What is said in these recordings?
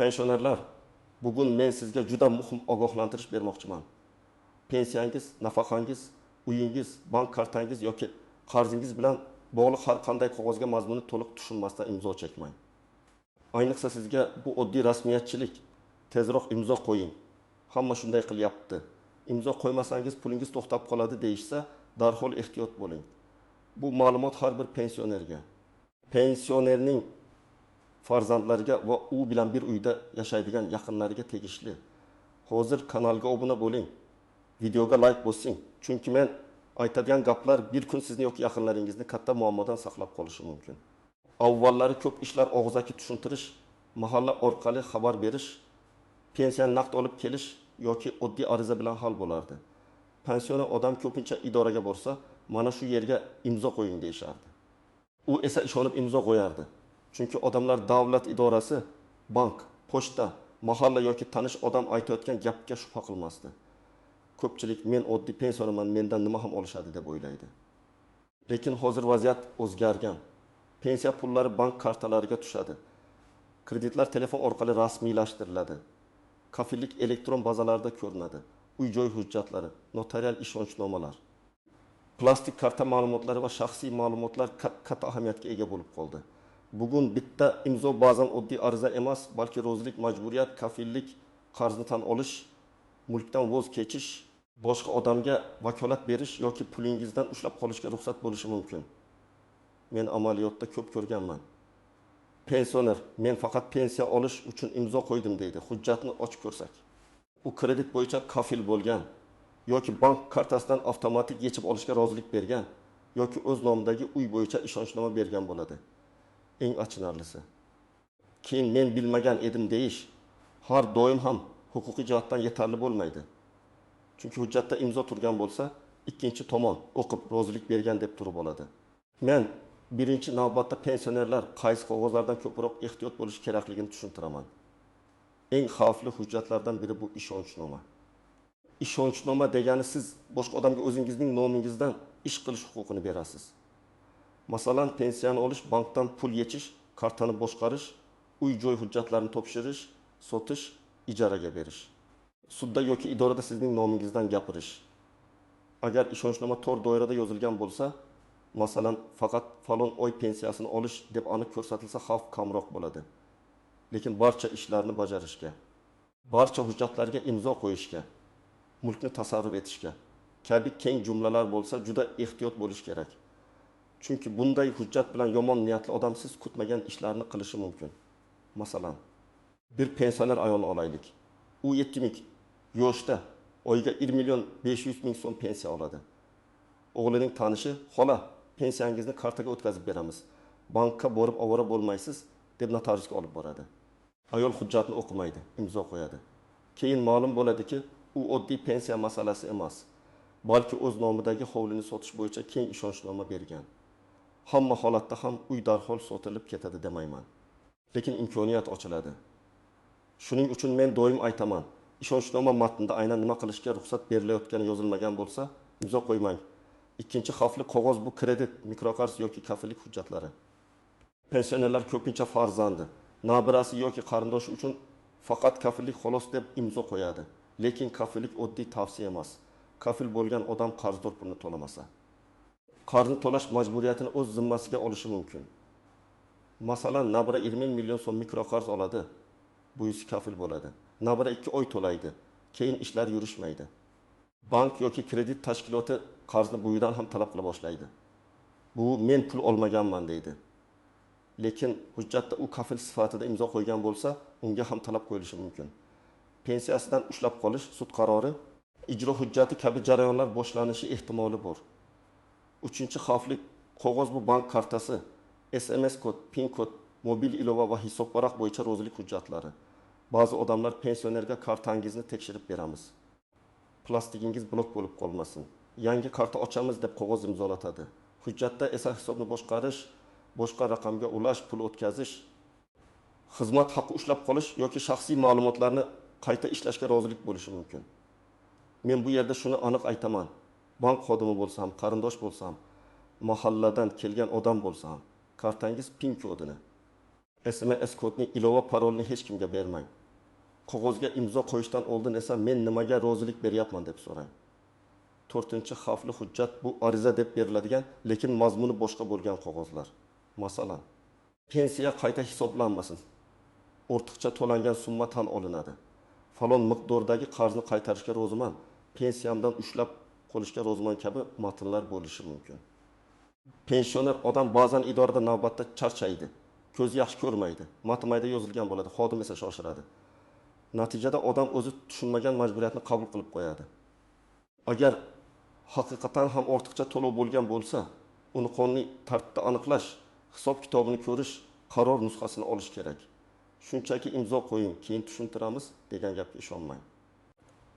Pensionerlar, bugun men sizga juda muhim ogohlantirish bermoqchiman. Pensiyangiz, nafaqangiz, uyingiz, bank kartangiz yoki qarzingiz bilan bog'liq har qanday qog'ozga mazmuni to'liq tushunmasdan imzo chekmang. Ayniqsa sizga bu oddiy rasmiyatchilik, tezroq imzo qo'ying. Hamma shunday qilyapti. Imzo qo'ymasangiz pulingiz to'xtab qoladi deyishsa, darhol ehtiyot bo'ling. Bu ma'lumot har bir pensionerga, pensionerning farzandlariga va u bilan bir uyda yashaydigan yaqinlariga tegishli. Hozir kanalga obuna bo'ling. Videoga like bosing. Chunki men aytadigan gaplar bir kun sizni yoki yaqinlaringizni katta muammodan saqlab qolishi mumkin. Avvallari ko'p ishlar og'zaki tushuntirish, mahalla orqali xabar berish, pensiyani naqd olib kelish yoki oddiy ariza bilan hal bo'lardi. Pensioner odam ko'pincha idoraga borsa, mana shu yerga imzo qo'ying deyishardi. U esa ishonib imzo qo'yardi. Chunki odamlar davlat idorasi, bank, pochta, mahalla yoki tanish odam aytayotgan gapga shubha qilmasdi. Ko'pchilik men oddiy pensionerman, mendan nima ham olishadi deb o'ylaydi. Lekin hozir vaziyat o'zgargan. Pensiya pullari bank kartalariga tushadi. Kreditlar telefon orqali rasmiylashtiriladi. Kafillik elektron bazalarda ko'rinadi. Uy-joy hujjatlari, notarial ishonchnomalar, plastik karta ma'lumotlari va shaxsiy ma'lumotlar katta ahamiyatga ega bo'lib qoldi. Bugun bitta imzo ba'zan oddiy ariza emas, balki rozilik, majburiyat, kafillik, qarzni tan olish, mulkdan voz kechish, boshqa odamga vakolat berish yoki pulingizdan ushlab qolishga ruxsat bo'lishi mumkin. Men amaliyotda ko'p ko'rganman. Pensioner, men faqat pensiya olish uchun imzo qo'ydim deydi. Hujjatni ochib ko'rsak. U kredit bo'yicha kafil bo'lgan yoki bank kartasidan avtomatik yechib olishga rozilik bergan yoki o'z nomidagi uy bo'yicha ishonchnoma bergan bo'ladi. Eng achinarlisi. Keyin men bilmagan edim deyish har doim ham huquqiy jihatdan yetarli bo'lmaydi. Chunki hujjatda imzo turgan bo'lsa, ikkinchi tomon o'qib rozilik bergan deb turib oladi. Men birinchi navbatda pensionerlar qaysi qog'ozlardan ko'proq ehtiyot bo'lish kerakligini tushuntiraman. Eng xavfli hujjatlardan biri bu ishonchnoma. Ishonchnoma degani siz boshqa odamga o'zingizning nomingizdan ish qilish huquqini berasiz. Masalan, pensiyani olish, bankdan pul yechish, kartani boshqarish, uy-joy hujjatlarini topshirish, sotish, ijaraga berish. Sudda yoki idorada sizning nomingizdan gapirish. Agar ishonchnoma tor doirada yozilgan bo'lsa, masalan, faqat falon oy pensiyasini olish deb aniq ko'rsatilsa, xavf kamroq bo'ladi. Lekin barcha ishlarni bajarishga, barcha hujjatlarga imzo qo'yishga, mulkni tasarruf etishga kabi keng jumlalar bo'lsa, juda ehtiyot bo'lish kerak. Chunki bunday hujjat bilan yomon niyatli odam siz kutmagan ishlarni qilishi mumkin. Masalan, bir pensioner ayolni olaylik. U 70 yoshda oyiga 1 million 500 ming so'm pensiya oladi. O'g'lining tanishi, "Xola, pensiyangizni kartaga o'tkazib beramiz. Bankka borib ovora bo'lmaysiz" deb notariusga olib boradi. Ayol hujjatni o'qimaydi, imzo qo'yadi. Keyin ma'lum bo'ladiki, u oddiy pensiya masalasi emas, balki o'z nomidagi hovlini sotish bo'yicha keng ishonchnoma bergan. Hamma holatda ham uy darhol sotilib ketadi demayman. Lekin imkoniyat ochiladi. Shuning uchun men doim aytaman, ishonchnoma matnida aynan nima qilishga ruxsat berilayotgani yozilmagan bo'lsa, imzo qo'ymang. Ikkinchi xavfli qog'oz bu kredit, mikroqarz yoki kafillik hujjatlari. Pensionerlar ko'pincha farzandi, nabirasi yoki qarindoshi uchun faqat kafillik xolos deb imzo qo'yadi. Lekin kafillik oddiy tavsiya emas. Kafil bo'lgan odam qarzdor pulni to'lamasa, qarzni to'lash majburiyatini o'z zimmasiga olishi mumkin. Masalan, nabira 20 million so'm mikroqarz oladi, buyisi kafil bo'ladi. Nabira 2 oy to'laydi, keyin ishlar yurishmaydi. Bank yoki kredit tashkiloti qarzni buyidan ham talab qila boshlaydi. Bu men pul olmaganman deydi. Lekin hujjatda u kafil sifatida imzo qo'ygan bo'lsa, unga ham talab qo'yilishi mumkin. Pensiyasidan ushlab qolish sud qarori, ijro hujjati kabi jarayonlar boshlanishi ehtimoli bor. Uchinchi xavfli qog'oz bu bank kartasi, SMS kod, PIN kod, mobil ilova va hisobvaraq bo'yicha rozilik hujjatlari. Ba'zi odamlar pensionerga kartangizni tekshirib beramiz. Plastikingiz blok bo'lib qolmasin. Yangi karta ochamiz deb qog'oz imzolatadi. Hujjatda esa hisobni boshqarish, boshqa raqamga ulash, pul o'tkazish, xizmat haqqi ushlab qolish yoki shaxsiy ma'lumotlarni qayta ishlashga rozilik bo'lishi mumkin. Men bu yerda shuni aniq aytaman. Bank xodimi bo'lsam, qarindosh bo'lsam, mahalladan kelgan odam bo'lsam, kartangiz PIN kodini SMS kodning ilova parolini hech kimga bermang. Qog'ozga imzo qo'yishdan oldin esa men nimaga rozilik beryapman deb so'rang. 4-chi xavfli hujjat bu ariza deb beriladigan, lekin mazmuni boshqa bo'lgan qog'ozlar. Masalan, pensiya qayta hisoblanmasin. Ortiqcha to'langan summa tan olinadi. Falon miqdordagi qarzni qaytarishga roziman, pensiyamdan ushlab qolishga roziman kabi matnlar bo'lishi mumkin. Pensioner odam ba'zan idorada navbatda charchaydi, ko'zi yaxshi ko'rmaydi, matmayda yozilgan bo'ladi, xodim esa shoshiradi. Natijada odam o'zi tushunmagan majburiyatni qabul qilib qo'yadi. Agar haqiqatan ham ortiqcha to'lov bo'lgan bo'lsa, uni qonuniy tartibda aniqlash, hisob kitobini ko'rish, qaror nusxasini olish kerak. Shunchaki imzo qo'ying, keyin tushuntiramiz degan gapga ishonmang.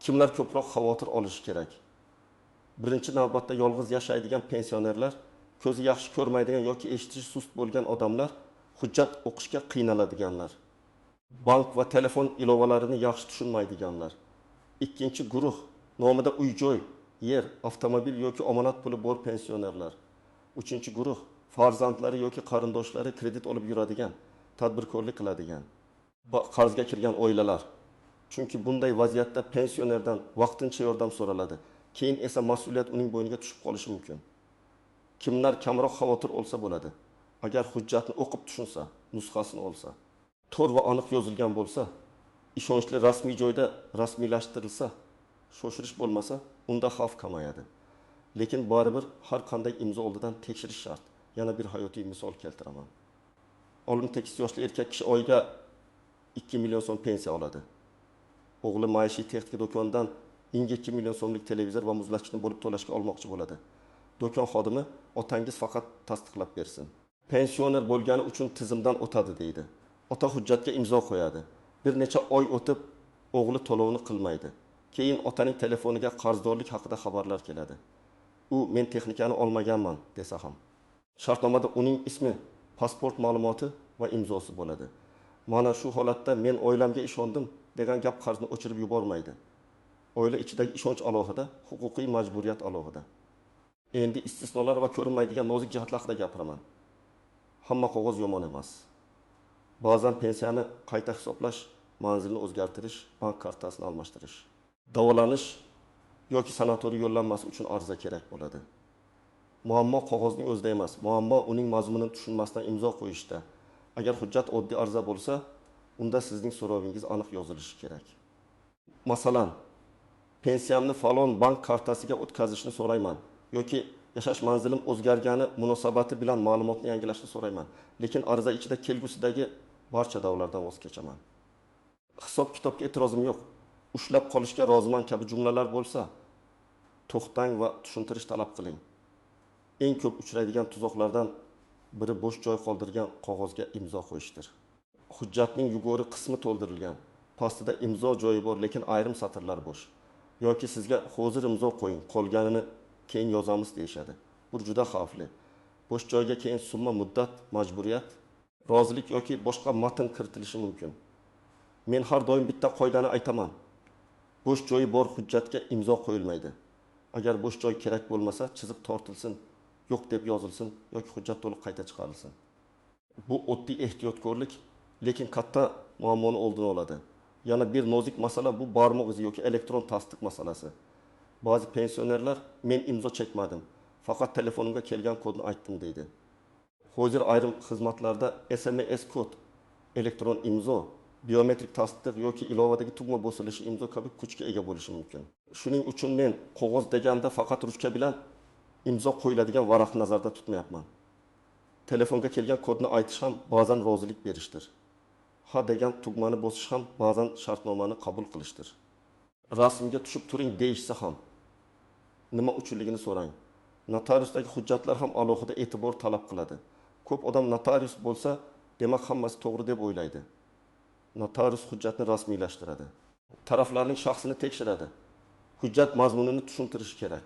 Kimlar ko'proq xavotir olishi kerak? Birinchi navbatda yolg'iz yashaydigan pensionerlar, ko'zi yaxshi ko'rmaydigan yoki eshitishi sust bo'lgan odamlar, hujjat o'qishga qiynaladiganlar, bank va telefon ilovalarini yaxshi tushunmaydiganlar. Ikkinchi guruh nomida uy-joy, yer, avtomobil yoki omonat puli bor pensionerlar. Uchinchi guruh farzandlari yoki qarindoshlari kredit olib yuradigan, tadbirkorlik qiladigan va qarzga kirgan oilalar. Chunki bunday vaziyatda pensionerdan vaqtincha yordam so'raladi. Keyin esa mas'uliyat uning bo'yniga tushib qolishi mumkin. Kimlar kamroq xavotir olsa bo'ladi? Agar hujjatni o'qib tushunsa, nusxasini olsa, to'g'ri va aniq yozilgan bo'lsa, ishonchli rasmiy joyda rasmiylashtirilsa, shoshirish bo'lmasa, unda xavf kamayadi. Lekin baribir har qanday imzo oldidan tekshirish shart. Yana bir hayotiy misol keltiraman. 18 yoshli erkak kishi oyiga 2 million so'm pensiya oladi. O'g'li maishiy texnika do'konidan inga 2 million so'mlik televizor va muzlatgichni bo'lib to'lashga olmoqchi bo'ladi. Do'kon xodimi otangiz faqat tasdiqlab bersin. Pensioner bo'lgani uchun tizimdan o'tadi deydi. Ota hujjatga imzo qo'yadi. Bir necha oy o'tib o'g'li to'lovini qilmaydi. Keyin otaning telefoniga qarzdorlik haqida xabarlar keladi. U men texnikani olmaganman desa ham, shartnomada uning ismi, pasport ma'lumoti va imzosi bo'ladi. Mana shu holatda men oilamga ishondim degan gap qarzni o'chirib yubormaydi. Oila ichidagi ishonch alohida, huquqiy majburiyat alohida. Endi istisnolar va ko'rinmaydigan nozik jihatlar haqida gapiraman. Hamma qog'oz yomon emas. Ba'zan pensiyani qayta hisoblash, manzilni o'zgartirish, bank kartasini almashtirish, davolanish yoki sanatoriy yo'llanmasi uchun ariza kerak bo'ladi. Muammo qog'ozning o'zida emas, muammo uning mazmunini tushunmasdan imzo qo'yishda. Agar hujjat oddiy ariza bo'lsa, unda sizning so'rovingiz aniq yozilishi kerak. Masalan, pensiyamni falon bank kartasiga o'tkazishni so'rayman yoki yashash manzilim o'zgargani munosabati bilan ma'lumotni yangilashni so'rayman, lekin ariza ichida kelgusidagi barcha davrlardan voz kechaman. Hisob kitobga e'tirozim yo'q. Ushlab qolishga roziman kabi jumlalar bo'lsa, to'xtang va tushuntirish talab qiling. Eng ko'p uchraydigan tuzoqlardan biri bo'sh joy qoldirgan qog'ozga imzo qo'yishdir. Hujjatning yugori qismi to'ldirilgan, pastida imzo joyi bor, lekin ayrim satrlar bo'sh. Yoki sizga hozir imzo qo'ying, qolganini keyin yozamiz deyishadi. Bu juda xavfli. Bo'sh joyga keyin summa, muddat, majburiyat, rozilik yoki boshqa matn kiritilishi mumkin. Men har doim bitta qoidani aytaman. Bo'sh joyi bor hujjatga imzo qo'yilmaydi. Agar bo'sh joy kerak bo'lmasa, chiziq tortilsin, yo'q deb yozilsin yoki hujjat to'liq qayta chiqarilsin. Bu oddiy ehtiyotkorlik, lekin katta muammoni oldini oladi. Yana bir nozik masala bu barmoq izi yoki elektron tasdiq masalasi. Ba'zi pensionerlar men imzo chekmadim, faqat telefonimga kelgan kodni aytdim deydi. Hozir ayrim xizmatlarda SMS kod, elektron imzo, biometrik tasdiq yoki ilovadagi tugma bosilishi imzo kabi kuchga ega bo'lishi mumkin. Shuning uchun men qog'oz deganda faqat ruchka bilan imzo qo'yiladigan varaqni nazarda tutmayapman. Telefonga kelgan kodni aytish ham ba'zan rozilik berishdir. Ha degan tugmani bosish ham ba'zan shartnomani qabul qilishdir. Rasmga tushib turing deyishsa ham nima uchunligini so'rang. Notariusdagi hujjatlar ham alohida e'tibor talab qiladi. Ko'p odam notarius bo'lsa, demak hammasi to'g'ri deb o'ylaydi. Notarius hujjatni rasmiylashtiradi. Taraflarning shaxsini tekshiradi. Hujjat mazmunini tushuntirishi kerak.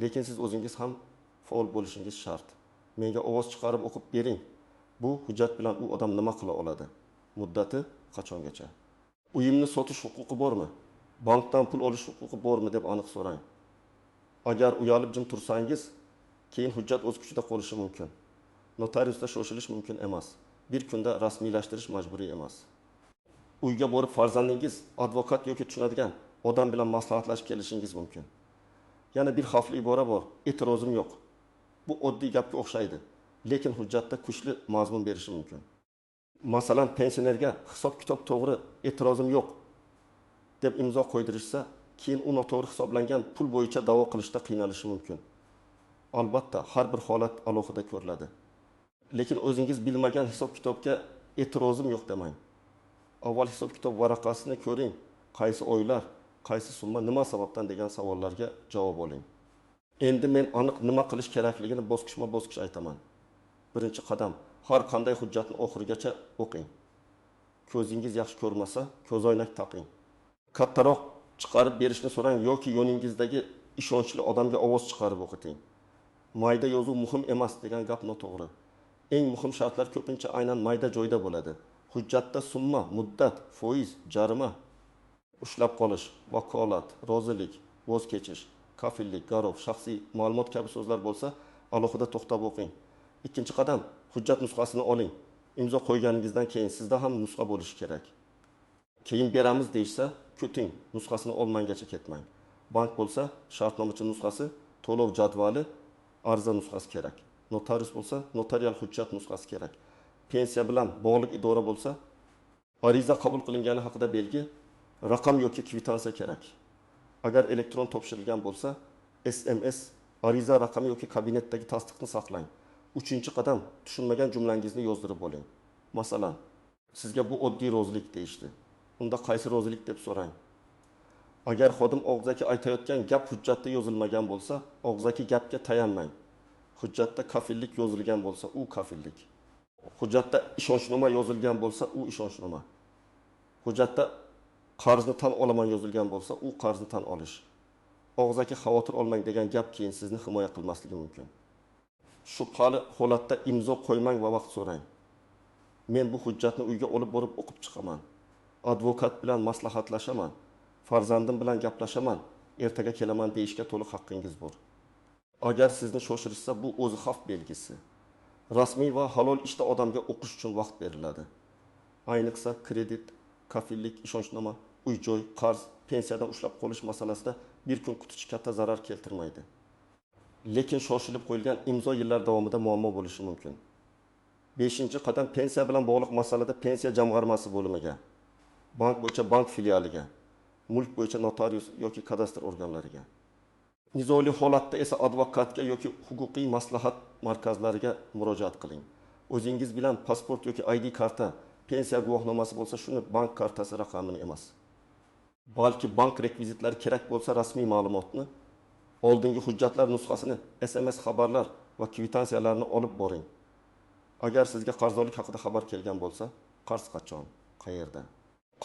Lekin siz o'zingiz ham faol bo'lishingiz shart. Menga ovoz chiqarib o'qib bering. Bu hujjat bilan u odam nima qila oladi? Muddati qachongacha? Uyimni sotish huquqi bormi? Bankdan pul olish huquqi bormi deb aniq so'rang. Agar uyalib jim tursangiz, keyin hujjat o'z kuchida qolishi mumkin. Notariusda shoshilish mumkin emas. bir kunda rasmiylashtirish majburiy emas. Uyga borib farzandingiz advokat yoki tushunadigan odam bilan maslahatlashib kelishingiz mumkin. Yana bir xavfli ibora bor. E'tirozim yo'q. Bu oddiy gapga o'xshaydi, lekin hujjatda kuchli mazmun berishi mumkin. Masalan, pensionerga hisob-kitob to'g'ri, e'tirozim yo'q deb imzo qo'ydirishsa, keyin u noto'g'ri hisoblangan pul bo'yicha da'vo qilishda qiynalishi mumkin. Albatta, har bir holat alohida ko'riladi. Lekin o'zingiz bilmagan hisob-kitobga e'tirozim yo'q demang. Avval hisob-kitob varaqasini ko'ring. Qaysi oylar, qaysi summa, nima sababdan degan savollarga javob oling. Endi men aniq nima qilish kerakligini bosqichma-bosqich aytaman. Birinchi qadam, har qanday hujjatni oxirigacha o'qing. Ko'zingiz yaxshi ko'rmasa, ko'zoynak taqing. Kattaroq chiqarib berishni so'rang yoki yo'ningizdagi ishonchli odamga ovoz chiqarib o'qiting. Mayda yozuv muhim emas degan gap noto'g'ri. Eng muhim shartlar ko'pincha aynan mayda joyda bo'ladi. Hujjatda summa, muddat, foiz, jarima, ushlab qolish, vakolat, rozilik, voz kechish, kafillik, garov, shaxsiy ma'lumot kabi so'zlar bo'lsa, alohida to'xtab o'qing. Ikkinchi qadam, hujjat nusxasini oling. Imzo qo'yganingizdan keyin sizda ham nusxa bo'lishi kerak. Keyin beramiz deysa, kuting, nusxasini olmangacha ketmang. Bank bo'lsa, shartnomachi nusxasi, to'lov jadvali, ariza nusxasi kerak. Notarius bo'lsa, notarial hujjat nusxasi kerak. Pensiya bilan bog'liq idora bo'lsa, ariza qabul qilingani haqida belgi, raqam yoki kvitansiya kerak. Agar elektron topshirilgan bo'lsa, SMS, ariza raqami yoki kabinetdagi tasdiqni saqlang. Uchinchi qadam, tushunmagan jumlangizni yozdirib oling. Masalan, sizga bu oddiy rozilik deyishdi. Unda qaysi rozilik deb so'rang. Agar xodim og'zaki aytayotgan gap hujjatda yozilmagan bo'lsa, og'zaki gapga tayanmang. Hujjatda kafillik yozilgan bo'lsa, u kafillik. Hujjatda ishonchnoma yozilgan bo'lsa, u ishonchnoma. Hujjatda qarzni tan olaman yozilgan bo'lsa, u qarzni tan olish. Og'zaki xavotir olmang degan gap keyin sizni himoya qilmasligi mumkin. Shubhali holatda imzo qo'ymang va vaqt so'rang. Men bu hujjatni uyga olib borib o'qib chiqaman. Advokat bilan maslahatlashaman. Farzandim bilan gaplashaman. Ertaga kelaman deyishga to'liq haqqingiz bor. Agar sizni shoshirishsa, bu o'zi xavf belgisi. Rasmiy va halol ishda odamga o'qish uchun vaqt beriladi. Ayniqsa kredit, kafillik, ishonchnoma, uy-joy, qarz, pensiyadan ushlab qolish masalasida bir kun kutish katta zarar keltirmaydi. Lekin shoshilib qo'yilgan imzo yillar davomida muammo bo'lishi mumkin. 5-qadam pensiya bilan bog'liq masalada pensiya jamg'armasi bo'limiga, bank bo'yicha bank filialiga, mulk bo'yicha notarius yoki kadastr organlariga. Nizoli holatda esa advokatga yoki huquqiy maslahat markazlariga murojaat qiling. O'zingiz bilan pasport yoki ID karta, pensiya guvohnomasi bo'lsa, shuni bank kartasi raqamini emas. Balki bank rekvizitlari kerak bo'lsa, rasmiy ma'lumotni, oldingi hujjatlar nusxasini, SMS xabarlar va kvitansiyalarni olib boring. Agar sizga qarzdorlik haqida xabar kelgan bo'lsa, qarz qachon, qayerda,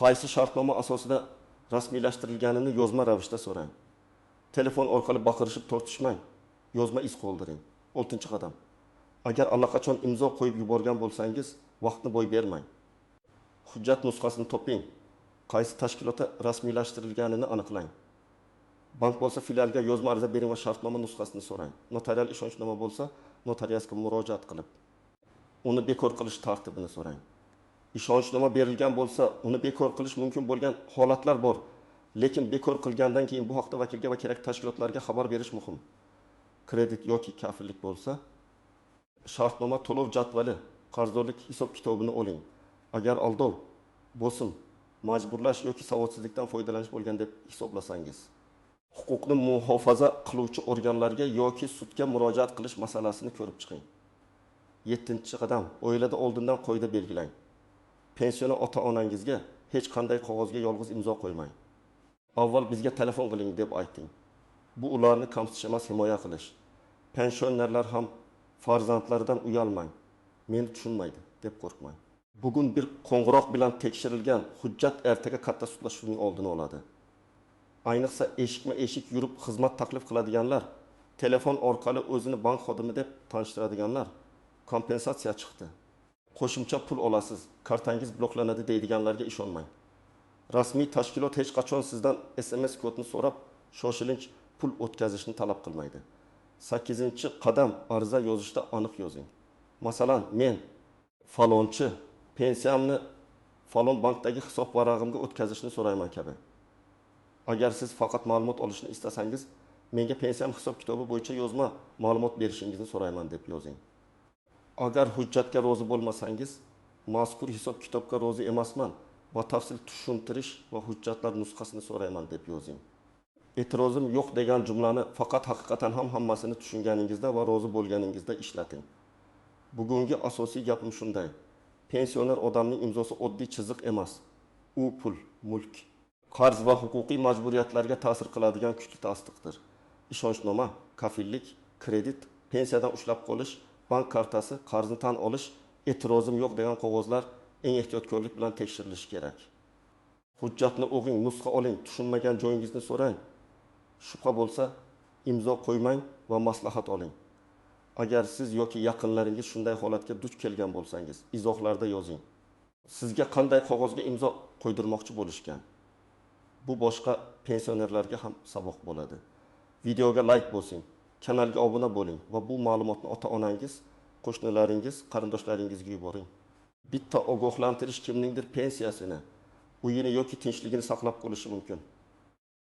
qaysi shartnoma asosida rasmiylashtirilganini yozma ravishda so'rang. Telefon orqali baqirishib tortishmang. Yozma iz qoldiring. 6-qadam. Agar allaqachon imzo qo'yib yuborgan bo'lsangiz, vaqtni boy bermang. Hujjat nusxasini toping. Qaysi tashkilotda rasmiylashtirilganini aniqlang. Bank bo'lsa, filialga yozma ariza bering va shartnoma nusxasini so'rang. Notarial ishonchnoma bo'lsa, notariusga murojaat qilib, uni bekor qilish tartibini so'rang. Ishonchnoma berilgan bo'lsa, uni bekor qilish mumkin bo'lgan holatlar bor. Lekin bekor qilgandan keyin bu haqda vakilga va kerak tashkilotlarga xabar berish muhim. Kredit yoki kafillik bo'lsa, shartnoma to'lov jadvali, qarzdorlik hisob-kitobini oling. Agar aldov, bosim, majburlash yoki savodsizlikdan foydalanish bo'lgan deb hisoblasangiz, huquqni muhofaza qiluvchi organlarga yoki sudga murojaat qilish masalasini ko'rib chiqing. 7-qadam, oilada oldindan qoida belgilang. Pensiona ota-onangizga hech qanday qog'ozga yolg'iz imzo qo'ymang. Avval bizga telefon qiling deb ayting. Bu ularni kamsitish emas, himoya qilish. Pensionerlar ham farzandlaridan uyalmang. Meni tushunmaydi deb qo'rqmang. Bugun bir qo'ng'iroq bilan tekshirilgan hujjat ertaga katta sudlashuvning oldini oladi. Ayniqsa eshikma-eshik yurib xizmat taklif qiladiganlar, telefon orqali o'zini bank xodimi deb tanishtiradiganlar, kompensatsiya chiqdi, qo'shimcha pul olasiz, kartangiz bloklanadi deydiganlarga ishonmang. Rasmiy tashkilot hech qachon sizdan SMS kodni so'rab, shoshilinch pul o'tkazishni talab qilmaydi. 8-qadam, ariza yozishda aniq yozing. Masalan, men falonchi pensiyamni falon bankdagi hisob varag'imga o'tkazishni so'rayman kabi. Agar siz faqat ma'lumot olishni istasangiz, menga pensiyam hisob kitobi bo'yicha yozma ma'lumot berishingizni so'rayman deb yozing. Agar hujjatga rozi bo'lmasangiz, mazkur hisob kitobga rozi emasman, batafsil tushuntirish va hujjatlar nusxasini so'rayman deb yozing. E'tirozim yo'q degan jumlani faqat haqiqatan ham hammasini tushunganingizda va rozi bo'lganingizda ishlating. Bugungi asosiy gapim shunday. Pensioner odamning imzosi oddiy chiziq emas. U pul, mulk, qarz va huquqiy majburiyatlarga ta'sir qiladigan kuchli tasdiqdir. Ishonchnoma, kafillik, kredit, pensiyadan ushlab qolish, bank kartasi, qarzni tan olish, e'tirozim yo'q degan qog'ozlar eng ehtiyotkorlik bilan tekshirilishi kerak. Hujjatni o'qing, nusxa oling, tushunmagan joyingizni so'rang. Shubha bo'lsa, imzo qo'ymang va maslahat oling. Agar siz yoki yaqinlaringiz shunday holatga duch kelgan bo'lsangiz, izohlarda yozing. Sizga qanday qog'ozga imzo qo'ydirmoqchi bo'lishgan? Bu boshqa pensionerlarga ham saboq bo'ladi. Videoga like bosing, kanalga obuna bo'ling va bu ma'lumotni ota-onangiz, qo'shnilaringiz, qarindoshlaringizga yuboring. Bitta ogohlantirish kimningdir pensiyasini, uyini yoki tinchligini saqlab qolishi mumkin.